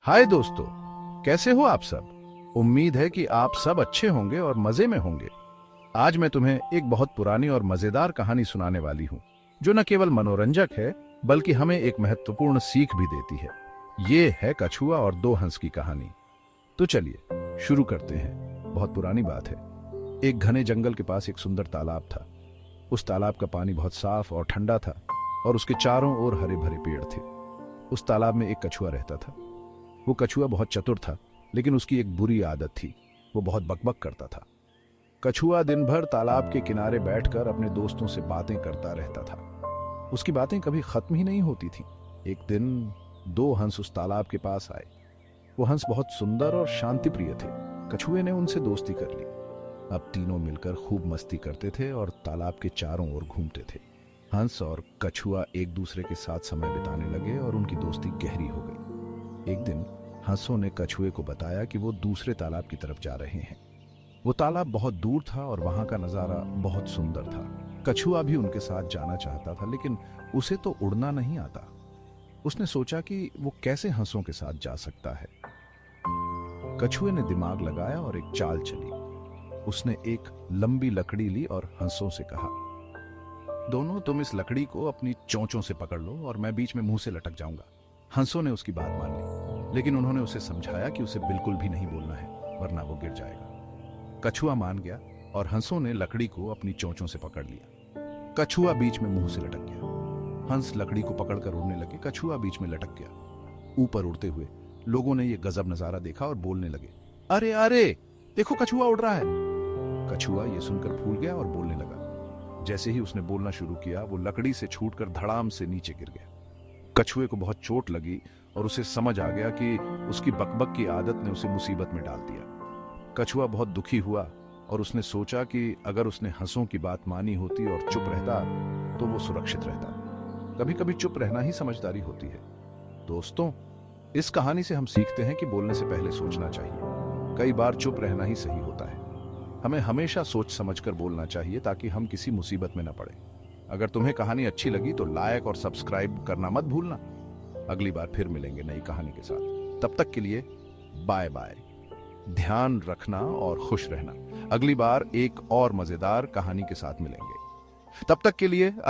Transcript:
हाय दोस्तों, कैसे हो आप सब। उम्मीद है कि आप सब अच्छे होंगे और मजे में होंगे। आज मैं तुम्हें एक बहुत पुरानी और मजेदार कहानी सुनाने वाली हूँ, जो न केवल मनोरंजक है बल्कि हमें एक महत्वपूर्ण सीख भी देती है। ये है कछुआ और दो हंस की कहानी। तो चलिए शुरू करते हैं। बहुत पुरानी बात है। एक घने जंगल के पास एक सुंदर तालाब था। उस तालाब का पानी बहुत साफ और ठंडा था और उसके चारों ओर हरे भरे पेड़ थे। उस तालाब में एक कछुआ रहता था। वो कछुआ बहुत चतुर था, लेकिन उसकी एक बुरी आदत थी। वो बहुत बकबक करता था। कछुआ दिन भर तालाब के किनारे बैठकर अपने दोस्तों से बातें करता रहता था। उसकी बातें कभी खत्म ही नहीं होती थीं। एक दिन दो हंस उस तालाब के पास आए। वो हंस बहुत सुंदर और शांति प्रिय थे। कछुए ने उनसे दोस्ती कर ली। अब तीनों मिलकर खूब मस्ती करते थे और तालाब के चारों ओर घूमते थे। हंस और कछुआ एक दूसरे के साथ समय बिताने लगे और उनकी दोस्ती गहरी हो गई। एक दिन हंसों ने कछुए को बताया कि वो दूसरे तालाब की तरफ जा रहे हैं। वो तालाब बहुत दूर था और वहां का नजारा बहुत सुंदर था। कछुआ भी उनके साथ जाना चाहता था, लेकिन उसे तो उड़ना नहीं आता। उसने सोचा कि वो कैसे हंसों के साथ जा सकता है। कछुए ने दिमाग लगाया और एक चाल चली। उसने एक लंबी लकड़ी ली और हंसों से कहा, दोनों तुम इस लकड़ी को अपनी चोंचों से पकड़ लो और मैं बीच में मुंह से लटक जाऊंगा। हंसों ने उसकी बात मान ली, लेकिन उन्होंने उसे समझाया कि उसे बिल्कुल भी नहीं बोलना है, वरना वो गिर जाएगा। कछुआ मान गया और हंसों ने लकड़ी को अपनी चोंचों से पकड़ लिया। कछुआ बीच में मुंह से लटक गया। हंस लकड़ी को पकड़कर उड़ने लगे। कछुआ बीच में लटक गया। ऊपर उड़ते हुए लोगों ने यह गजब नजारा देखा और बोलने लगे, अरे अरे, देखो कछुआ उड़ रहा है। कछुआ ये सुनकर फूल गया और बोलने लगा। जैसे ही उसने बोलना शुरू किया, वो लकड़ी से छूटकर धड़ाम से नीचे गिर गया। कछुए को बहुत चोट लगी और उसे समझ आ गया कि उसकी बकबक की आदत ने उसे मुसीबत में डाल दिया। कछुआ बहुत दुखी हुआ और उसने सोचा कि अगर उसने हंसों की बात मानी होती और चुप रहता तो वो सुरक्षित रहता। कभी कभी चुप रहना ही समझदारी होती है। दोस्तों, इस कहानी से हम सीखते हैं कि बोलने से पहले सोचना चाहिए। कई बार चुप रहना ही सही होता है। हमें हमेशा सोच समझकर बोलना चाहिए ताकि हम किसी मुसीबत में न पड़े। अगर तुम्हें कहानी अच्छी लगी तो लाइक और सब्सक्राइब करना मत भूलना। अगली बार फिर मिलेंगे नई कहानी के साथ। तब तक के लिए बाय बाय। ध्यान रखना और खुश रहना। अगली बार एक और मजेदार कहानी के साथ मिलेंगे। तब तक के लिए